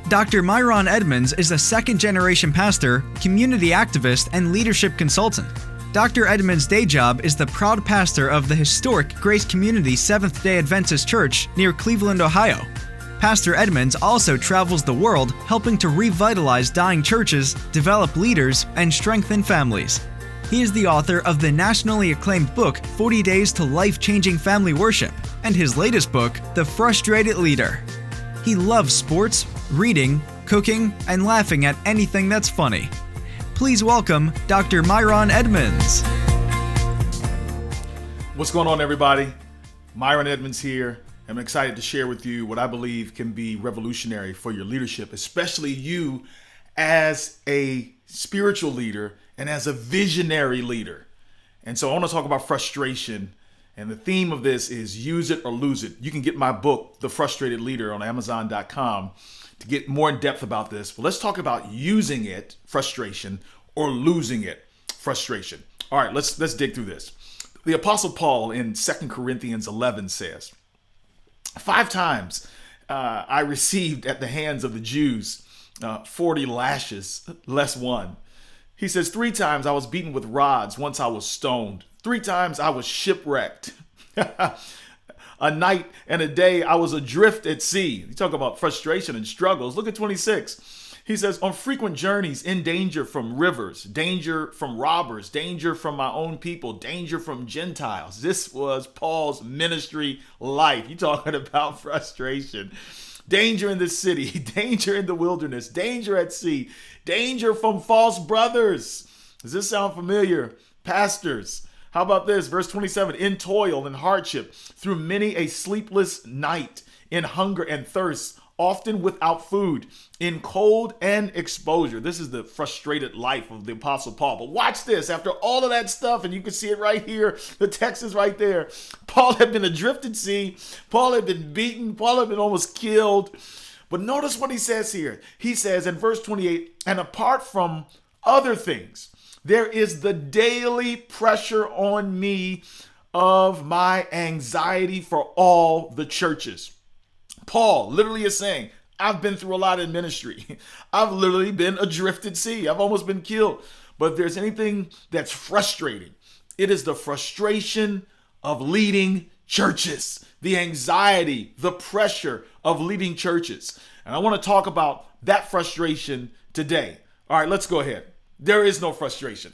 Dr. MyRon Edmonds is a second-generation pastor, community activist, and leadership consultant. Dr. Edmonds' day job is the proud pastor of the historic Grace Community Seventh-day Adventist Church near Cleveland, Ohio. Pastor Edmonds also travels the world helping to revitalize dying churches, develop leaders, and strengthen families. He is the author of the nationally acclaimed book, 40 Days to Life-Changing Family Worship, and his latest book, The Frustrated Leader. He loves sports, reading, cooking, and laughing at anything that's funny. Please welcome Dr. MyRon Edmonds. What's going on, everybody? MyRon Edmonds here. I'm excited to share with you what I believe can be revolutionary for your leadership, especially you as a spiritual leader and as a visionary leader. And so I want to talk about frustration. And the theme of this is use it or lose it. You can get my book, The Frustrated Leader, on Amazon.com to get more in depth about this. But let's talk about using it, frustration, or losing it, frustration. All right, let's dig through this. The Apostle Paul in 2 Corinthians 11 says, 5 times I received at the hands of the Jews 40 lashes, less one. He says, 3 times I was beaten with rods. Once I was stoned. 3 times I was shipwrecked. A night and a day I was adrift at sea. You talk about frustration and struggles. Look at 26. He says, on frequent journeys, in danger from rivers, danger from robbers, danger from my own people, danger from Gentiles. This was Paul's ministry life. You talking about frustration. Danger in the city, danger in the wilderness, danger at sea, danger from false brothers. Does this sound familiar? Pastors. How about this? Verse 27, in toil and hardship, through many a sleepless night, in hunger and thirst, often without food, in cold and exposure. This is the frustrated life of the Apostle Paul. But watch this. After all of that stuff, and you can see it right here, the text is right there. Paul had been adrift at sea. Paul had been beaten. Paul had been almost killed. But notice what he says here. He says in verse 28, and apart from other things, there is the daily pressure on me of my anxiety for all the churches. Paul literally is saying, I've been through a lot in ministry. I've literally been adrift at sea. I've almost been killed. But if there's anything that's frustrating, it is the frustration of leading churches, the anxiety, the pressure of leading churches. And I want to talk about that frustration today. All right, let's go ahead. There is no frustration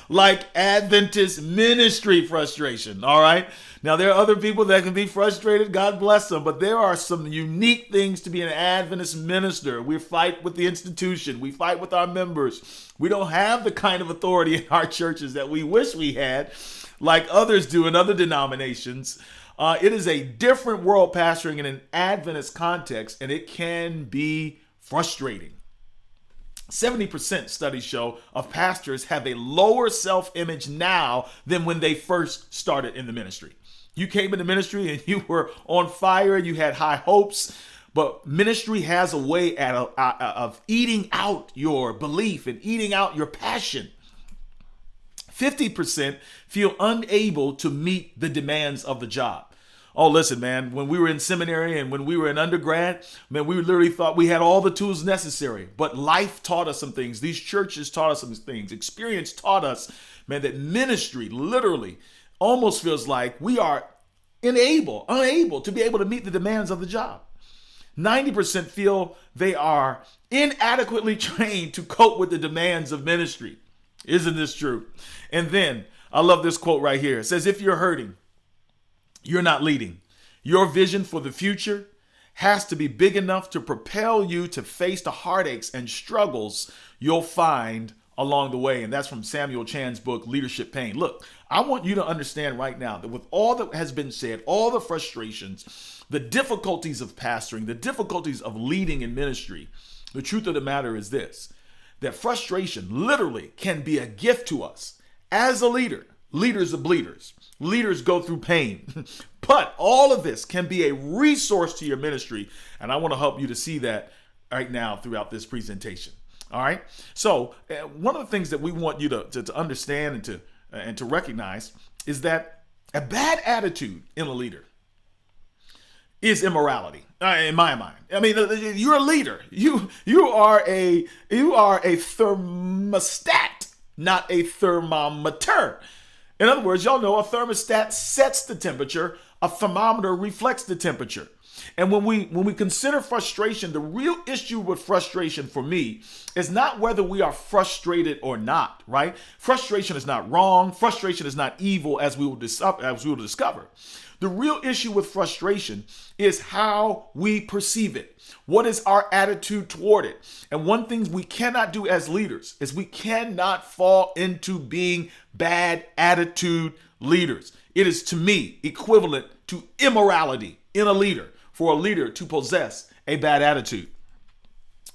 like Adventist ministry frustration. All right. Now, there are other people that can be frustrated. God bless them. But there are some unique things to be an Adventist minister. We fight with the institution. We fight with our members. We don't have the kind of authority in our churches that we wish we had, like others do in other denominations. It is a different world pastoring in an Adventist context, and it can be frustrating. 70% studies show of pastors have a lower self-image now than when they first started in the ministry. You came into ministry and you were on fire, you had high hopes, but ministry has a way of eating out your belief and eating out your passion. 50% feel unable to meet the demands of the job. Oh, listen, man, when we were in seminary and when we were in undergrad, man, we literally thought we had all the tools necessary. But life taught us some things. These churches taught us some things. Experience taught us, man, that ministry literally almost feels like we are unable to be able to meet the demands of the job. 90% feel they are inadequately trained to cope with the demands of ministry. Isn't this true? And then I love this quote right here. It says, if you're hurting, you're not leading. Your vision for the future has to be big enough to propel you to face the heartaches and struggles you'll find along the way. And that's from Samuel Chan's book, Leadership Pain. Look, I want you to understand right now that with all that has been said, all the frustrations, the difficulties of pastoring, the difficulties of leading in ministry, the truth of the matter is this, that frustration literally can be a gift to us as a leader. Leaders are bleeders. Leaders go through pain. But all of this can be a resource to your ministry. And I want to help you to see that right now throughout this presentation. All right. So one of the things that we want you to understand and to recognize is that a bad attitude in a leader is immorality. In my mind, I mean, you're a leader. You are a thermostat, not a thermometer. In other words, y'all know a thermostat sets the temperature, a thermometer reflects the temperature. And when we consider frustration, the real issue with frustration for me is not whether we are frustrated or not, right? Frustration is not wrong. Frustration is not evil, as we will discover. The real issue with frustration is how we perceive it. What is our attitude toward it? And one thing we cannot do as leaders is we cannot fall into being bad attitude leaders. It is, to me, equivalent to immorality in a leader for a leader to possess a bad attitude.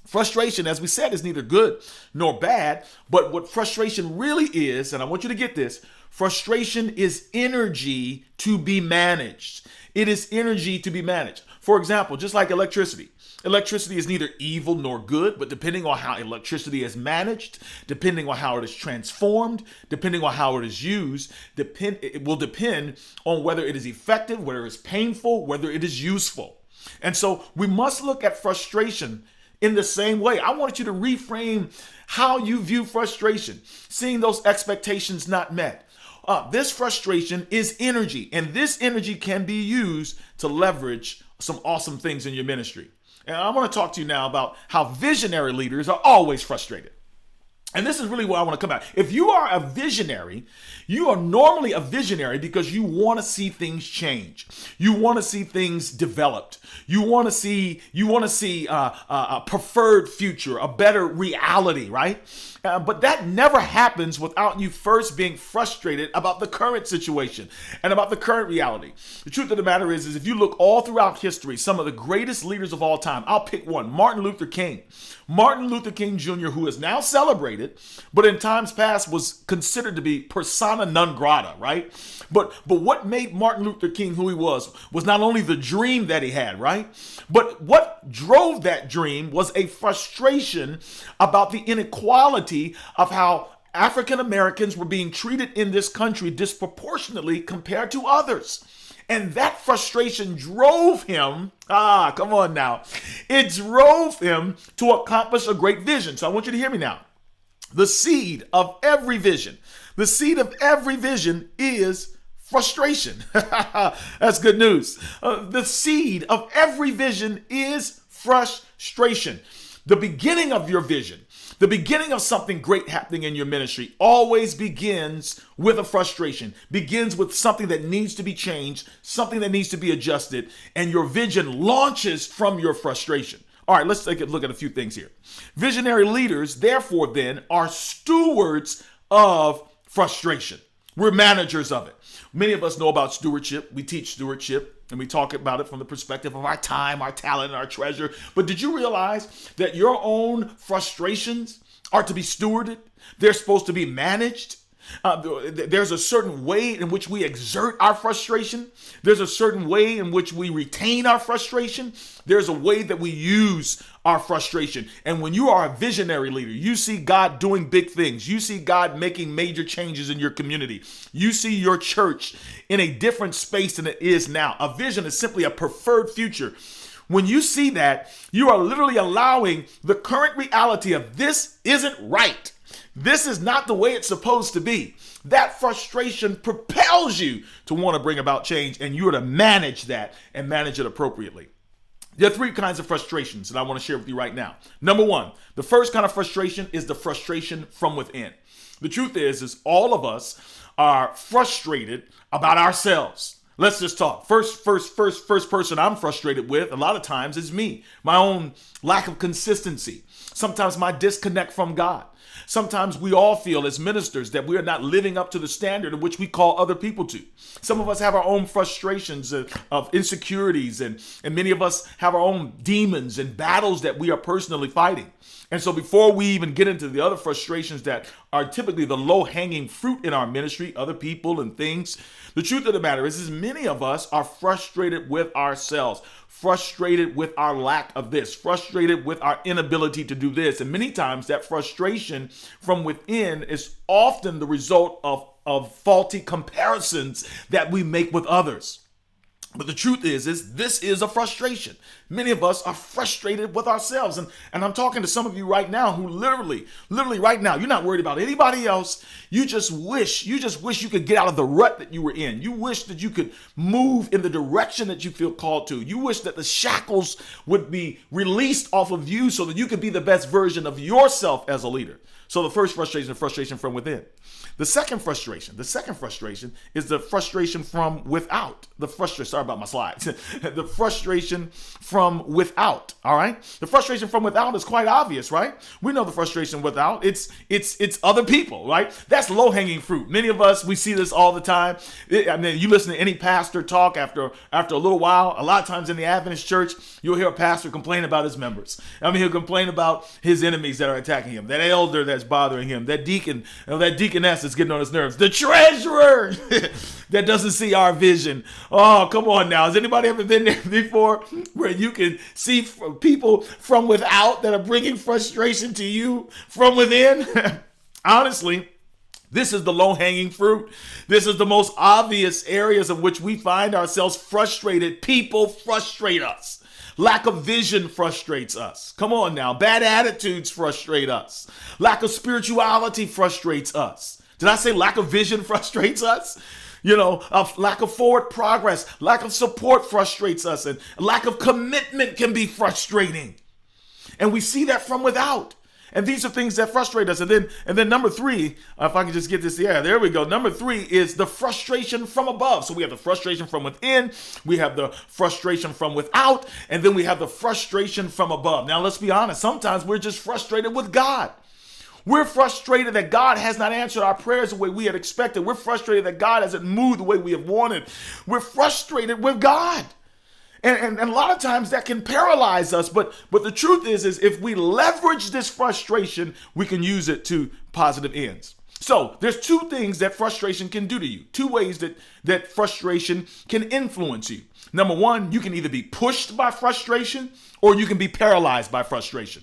Frustration, as we said, is neither good nor bad, but what frustration really is, and I want you to get this, frustration is energy to be managed. It is energy to be managed. For example, just like electricity. Electricity is neither evil nor good, but depending on how electricity is managed, depending on how it is transformed, depending on how it is used, it will depend on whether it is effective, whether it's painful, whether it is useful. And so we must look at frustration in the same way. I want you to reframe how you view frustration, seeing those expectations not met. This frustration is energy, and this energy can be used to leverage some awesome things in your ministry. And I want to talk to you now about how visionary leaders are always frustrated. And this is really what I want to come at. If you are a visionary, you are normally a visionary because you want to see things change. You want to see things developed. You want to see a preferred future, a better reality, right? But that never happens without you first being frustrated about the current situation and about the current reality. The truth of the matter is if you look all throughout history, some of the greatest leaders of all time, I'll pick one, Martin Luther King. Martin Luther King Jr., who is now celebrated, but in times past was considered to be persona non grata, right? But what made Martin Luther King who he was not only the dream that he had, right? But what drove that dream was a frustration about the inequality of how African Americans were being treated in this country disproportionately compared to others. And that frustration drove him, come on now. It drove him to accomplish a great vision. So I want you to hear me now. The seed of every vision is frustration. That's good news. The seed of every vision is frustration. The beginning of your vision, the beginning of something great happening in your ministry always begins with a frustration, begins with something that needs to be changed, something that needs to be adjusted, and your vision launches from your frustration. All right, let's take a look at a few things here. Visionary leaders, therefore, then, are stewards of frustration. We're managers of it. Many of us know about stewardship. We teach stewardship. And we talk about it from the perspective of our time, our talent, and our treasure. But did you realize that your own frustrations are to be stewarded? They're supposed to be managed. There's a certain way in which we exert our frustration. There's a certain way in which we retain our frustration. There's a way that we use our frustration. And when you are a visionary leader, you see God doing big things. You see God making major changes in your community. You see your church in a different space than it is now. A vision is simply a preferred future. When you see that, you are literally allowing the current reality of this isn't right. This is not the way it's supposed to be. That frustration propels you to want to bring about change, and you are to manage that and manage it appropriately. There are three kinds of frustrations that I want to share with you right now. Number one, the first kind of frustration is the frustration from within. The truth is all of us are frustrated about ourselves. Let's just talk. First person I'm frustrated with a lot of times is me. My own lack of consistency. Sometimes my disconnect from God. Sometimes we all feel as ministers that we are not living up to the standard in which we call other people to. Some of us have our own frustrations of insecurities, and many of us have our own demons and battles that we are personally fighting. And so before we even get into the other frustrations that are typically the low-hanging fruit in our ministry, other people and things, the truth of the matter is many of us are frustrated with ourselves, frustrated with our lack of this, frustrated with our inability to do this. And many times that frustration from within is often the result of faulty comparisons that we make with others. But the truth is this is a frustration. Many of us are frustrated with ourselves. And I'm talking to some of you right now who literally right now, you're not worried about anybody else. You just wish you could get out of the rut that you were in. You wish that you could move in the direction that you feel called to. You wish that the shackles would be released off of you so that you could be the best version of yourself as a leader. So the first frustration from within. The second frustration is the frustration from without. Sorry about my slides. The frustration from without. All right. The frustration from without is quite obvious, right? We know the frustration without. It's other people, right? That's low hanging fruit. Many of us, we see this all the time. I mean, you listen to any pastor talk after a little while. A lot of times in the Adventist church, you'll hear a pastor complain about his members. I mean, he'll complain about his enemies that are attacking him, that elder that's bothering him, that deacon, that deaconess that's getting on his nerves, the treasurer that doesn't see our vision. Oh, come on now. Has anybody ever been there before where you can see people from without that are bringing frustration to you from within? Honestly, this is the low-hanging fruit. This is the most obvious areas of which we find ourselves frustrated. People frustrate us. Lack of vision frustrates us. Come on now. Bad attitudes frustrate us. Lack of spirituality frustrates us. Did I say lack of vision frustrates us? Lack of forward progress, lack of support frustrates us, and lack of commitment can be frustrating. And we see that from without. And these are things that frustrate us. And then number three, if I can just get this, there we go. Number three is the frustration from above. So we have the frustration from within, we have the frustration from without, and then we have the frustration from above. Now, let's be honest. Sometimes we're just frustrated with God. We're frustrated that God has not answered our prayers the way we had expected. We're frustrated that God hasn't moved the way we have wanted. We're frustrated with God. And a lot of times that can paralyze us. But the truth is if we leverage this frustration, we can use it to positive ends. So there's two things that frustration can do to you. Two ways that frustration can influence you. Number one, you can either be pushed by frustration or you can be paralyzed by frustration.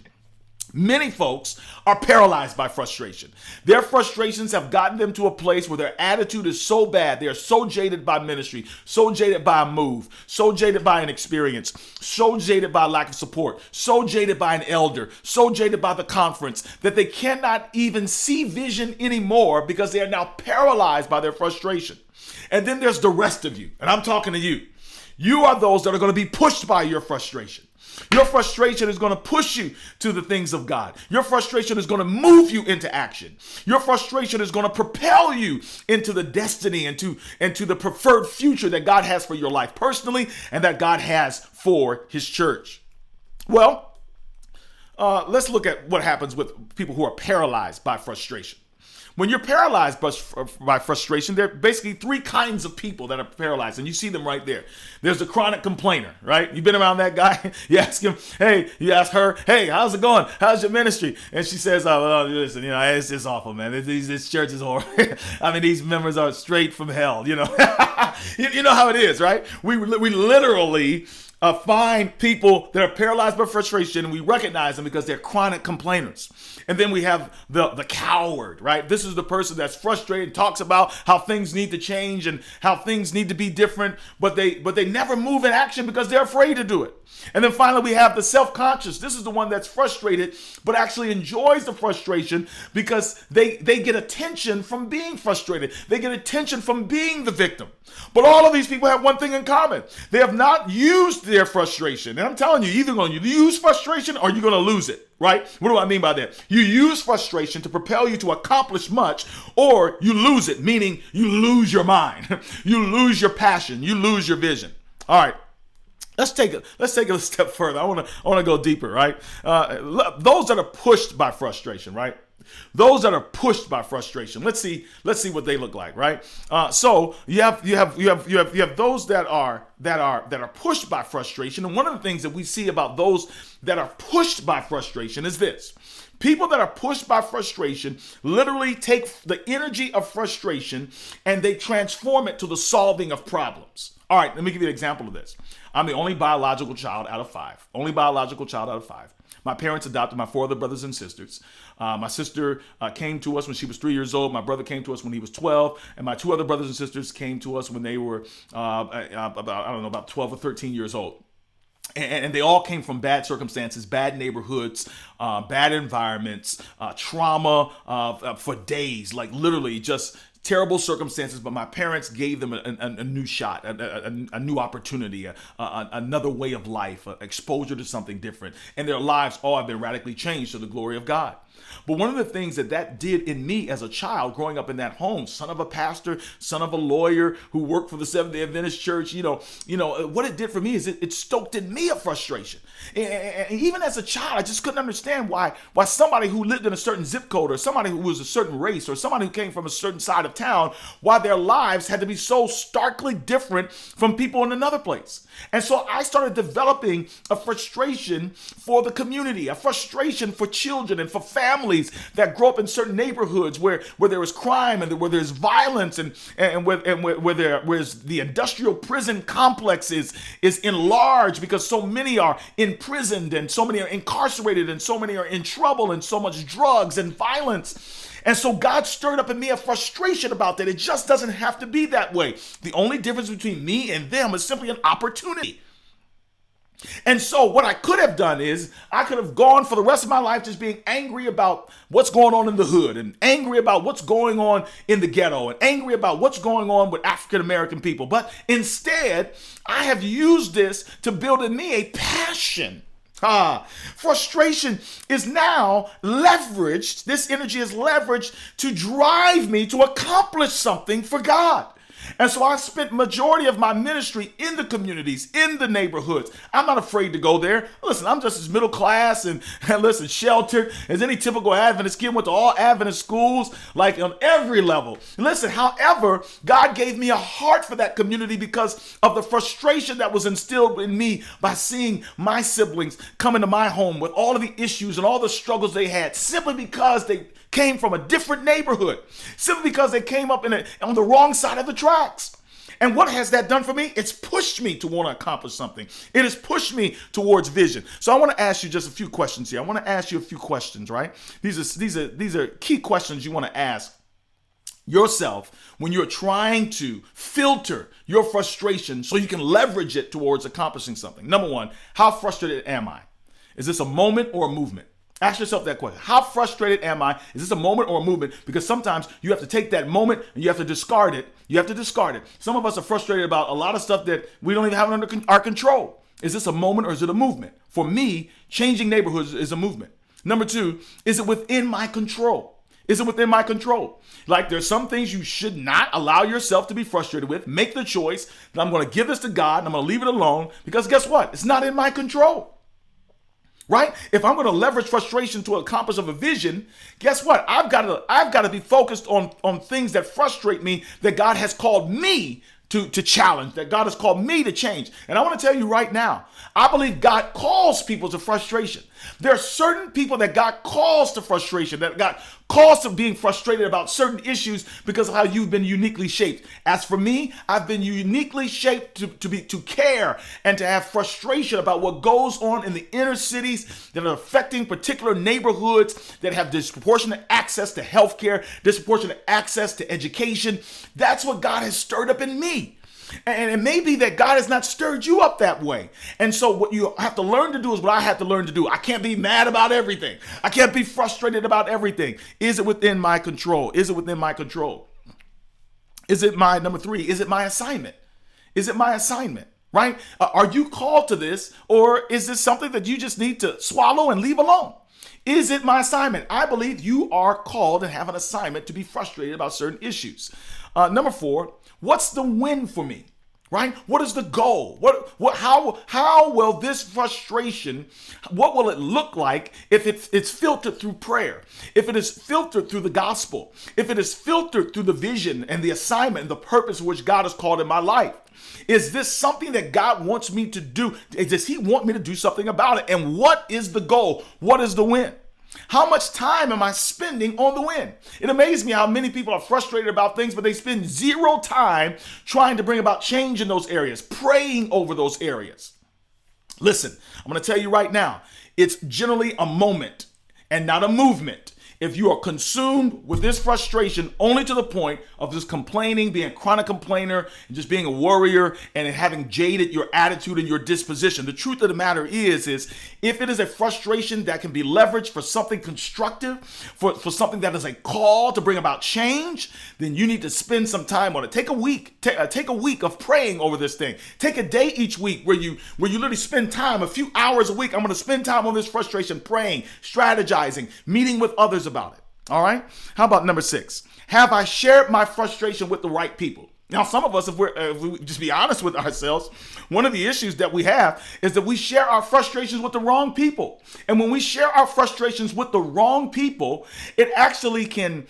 Many folks are paralyzed by frustration. Their frustrations have gotten them to a place where their attitude is so bad. They are so jaded by ministry, so jaded by a move, so jaded by an experience, so jaded by lack of support, so jaded by an elder, so jaded by the conference that they cannot even see vision anymore because they are now paralyzed by their frustration. And then there's the rest of you, and I'm talking to you. You are those that are going to be pushed by your frustration. Your frustration is going to push you to the things of God. Your frustration is going to move you into action. Your frustration is going to propel you into the destiny and to the preferred future that God has for your life personally and that God has for his church. Well, let's look at what happens with people who are paralyzed by frustration. When you're paralyzed by frustration, there are basically three kinds of people that are paralyzed, and you see them right there. There's the chronic complainer, right? You've been around that guy. You ask him, you ask her, hey, how's it going? How's your ministry? And she says, oh, listen, it's just awful, man. This church is horrible. I mean, these members are straight from hell, you know. You know how it is, right? We literally find people that are paralyzed by frustration, and we recognize them because they're chronic complainers. And then we have the coward, right? This is the person that's frustrated and talks about how things need to change and how things need to be different, but they never move in action because they're afraid to do it. And then finally, we have the self-conscious. This is the one that's frustrated, but actually enjoys the frustration because they get attention from being frustrated. They get attention from being the victim. But all of these people have one thing in common. They have not used their frustration. And I'm telling you, either going to use frustration or you're going to lose it, right? What do I mean by that? You use frustration to propel you to accomplish much, or you lose it, meaning you lose your mind. You lose your passion. You lose your vision. All right. Let's take it a step further. I want to go deeper, right? Those that are pushed by frustration, right? Those that are pushed by frustration. Let's see what they look like, right? So you have those that are pushed by frustration, and one of the things that we see about those that are pushed by frustration is this. People that are pushed by frustration literally take the energy of frustration and they transform it to the solving of problems. All right, let me give you an example of this. I'm the only biological child out of five. Only biological child out of five. My parents adopted my four other brothers and sisters. My sister came to us when she was 3 years old. My brother came to us when he was 12. And my two other brothers and sisters came to us when they were about 12 or 13 years old. And they all came from bad circumstances, bad neighborhoods, bad environments, trauma for days, like literally just terrible circumstances. But my parents gave them a new shot, a new opportunity, another way of life, exposure to something different. And their lives all have been radically changed to the glory of God. But one of the things that did in me as a child growing up in that home, son of a pastor, son of a lawyer who worked for the Seventh-day Adventist Church, what it did for me is it stoked in me a frustration. And even as a child, I just couldn't understand why somebody who lived in a certain zip code or somebody who was a certain race or somebody who came from a certain side of town, why their lives had to be so starkly different from people in another place. And so I started developing a frustration for the community, a frustration for children and for families that grow up in certain neighborhoods where there is crime and where there's violence and where there's the industrial prison complex is enlarged because so many are imprisoned and so many are incarcerated and so many are in trouble and so much drugs and violence. And so God stirred up in me a frustration about that. It just doesn't have to be that way. The only difference between me and them is simply an opportunity. And so what I could have done is I could have gone for the rest of my life just being angry about what's going on in the hood and angry about what's going on in the ghetto and angry about what's going on with African American people. But instead, I have used this to build in me a passion. Frustration is now leveraged. This energy is leveraged to drive me to accomplish something for God. And so I spent majority of my ministry in the communities, in the neighborhoods. I'm not afraid to go there. Listen, I'm just as middle class and listen, sheltered as any typical Adventist kid. Went to all Adventist schools, like on every level. Listen, however, God gave me a heart for that community because of the frustration that was instilled in me by seeing my siblings come into my home with all of the issues and all the struggles they had simply because they came from a different neighborhood, simply because they came up on the wrong side of the tracks. And what has that done for me? It's pushed me to want to accomplish something. It has pushed me towards vision. So I want to ask you just a few questions here. I want to ask you a few questions, right? These are key questions you want to ask yourself when you're trying to filter your frustration so you can leverage it towards accomplishing something. Number one, how frustrated am I? Is this a moment or a movement? Ask yourself that question. How frustrated am I? Is this a moment or a movement? Because sometimes you have to take that moment and you have to discard it. You have to discard it. Some of us are frustrated about a lot of stuff that we don't even have under our control. Is this a moment or is it a movement? For me, changing neighborhoods is a movement. Number two, is it within my control? Is it within my control? Like there's some things you should not allow yourself to be frustrated with. Make the choice that I'm going to give this to God and I'm going to leave it alone because guess what? It's not in my control. Right? If I'm going to leverage frustration to accomplish a vision, guess what? I've got to be focused on things that frustrate me that God has called me to challenge, that God has called me to change. And I want to tell you right now, I believe God calls people to frustration. There are certain people that God calls to frustration, that God calls to being frustrated about certain issues because of how you've been uniquely shaped. As for me, I've been uniquely shaped to care and to have frustration about what goes on in the inner cities that are affecting particular neighborhoods that have disproportionate access to healthcare, disproportionate access to education. That's what God has stirred up in me. And it may be that God has not stirred you up that way. And so what you have to learn to do is what I have to learn to do. I can't be mad about everything. I can't be frustrated about everything. Is it within my control? Is it within my control? Is it my, number three, is it my assignment? Is it my assignment? Right? Are you called to this, or is this something that you just need to swallow and leave alone? Is it my assignment? I believe you are called and have an assignment to be frustrated about certain issues. Number four, what's the win for me? Right? What is the goal? How will this frustration, what will it look like if it's filtered through prayer? If it is filtered through the gospel? If it is filtered through the vision and the assignment and the purpose which God has called in my life? Is this something that God wants me to do? Does he want me to do something about it? And what is the goal? What is the win? How much time am I spending on the win? It amazes me how many people are frustrated about things, but they spend zero time trying to bring about change in those areas, praying over those areas. Listen, I'm going to tell you right now, it's generally a moment and not a movement. If you are consumed with this frustration only to the point of just complaining, being a chronic complainer, and just being a worrier and having jaded your attitude and your disposition, the truth of the matter is if it is a frustration that can be leveraged for something constructive, for something that is a call to bring about change, then you need to spend some time on it. Take a week. Take a week of praying over this thing. Take a day each week where you literally spend time, a few hours a week. I'm going to spend time on this frustration, praying, strategizing, meeting with others about it. All right. How about number 6? Have I shared my frustration with the right people? Now, some of us, if we just be honest with ourselves, one of the issues that we have is that we share our frustrations with the wrong people. And when we share our frustrations with the wrong people, it actually can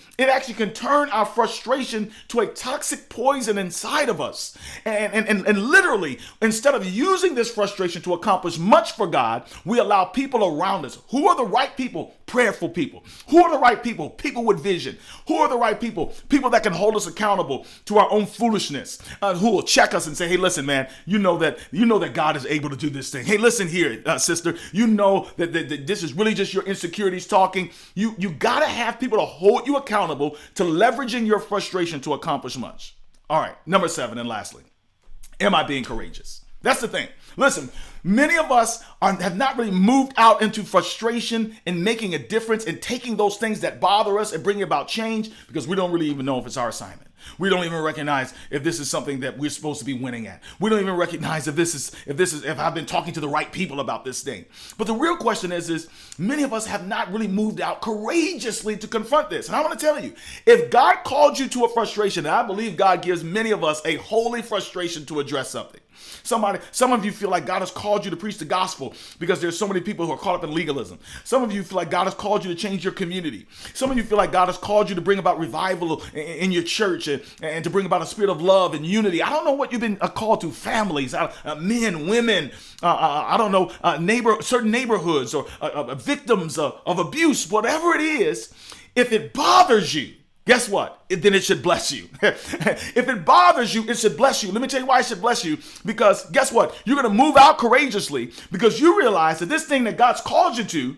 turn our frustration to a toxic poison inside of us. And literally, instead of using this frustration to accomplish much for God, we allow people around us. Who are the right people? Prayerful people. Who are the right people? People with vision. Who are the right people? People that can hold us accountable to our own foolishness, who will check us and say, hey, listen, man, you know that God is able to do this thing. Hey, listen here, sister, you know that this is really just your insecurities talking. You got to have people to hold you accountable to leveraging your frustration to accomplish much. All right, number 7, and lastly, am I being courageous? That's the thing. Listen, many of us have not really moved out into frustration and making a difference and taking those things that bother us and bringing about change because we don't really even know if it's our assignment. We don't even recognize if this is something that we're supposed to be winning at. We don't even recognize if I've been talking to the right people about this thing. But the real question is many of us have not really moved out courageously to confront this. And I want to tell you, if God called you to a frustration, and I believe God gives many of us a holy frustration to address something. Some of you feel like God has called you to preach the gospel because there's so many people who are caught up in legalism. Some of you feel like God has called you to change your community. Some of you feel like God has called you to bring about revival in your church and to bring about a spirit of love and unity. I don't know what you've been called to, families, men, women, I don't know, certain neighborhoods or victims of abuse, whatever it is. If it bothers you, guess what? Then it should bless you. If it bothers you, it should bless you. Let me tell you why it should bless you. Because guess what? You're going to move out courageously because you realize that this thing that God's called you to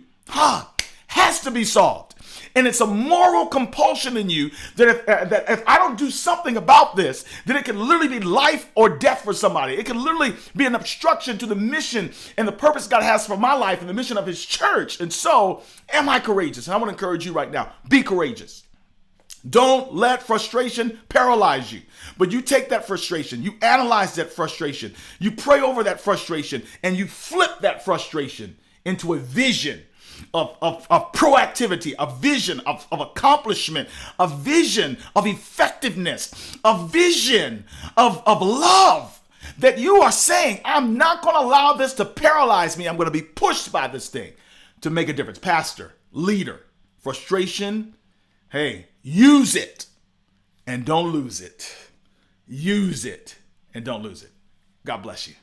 has to be solved. And it's a moral compulsion in you that if I don't do something about this, then it can literally be life or death for somebody. It can literally be an obstruction to the mission and the purpose God has for my life and the mission of his church. And so, am I courageous? And I want to encourage you right now, be courageous. Don't let frustration paralyze you. But you take that frustration, you analyze that frustration, you pray over that frustration, and you flip that frustration into a vision of proactivity, a vision of accomplishment, a vision of effectiveness, a vision of love. That you are saying, I'm not going to allow this to paralyze me. I'm going to be pushed by this thing to make a difference. Pastor, leader, frustration, hey, use it and don't lose it. Use it and don't lose it. God bless you.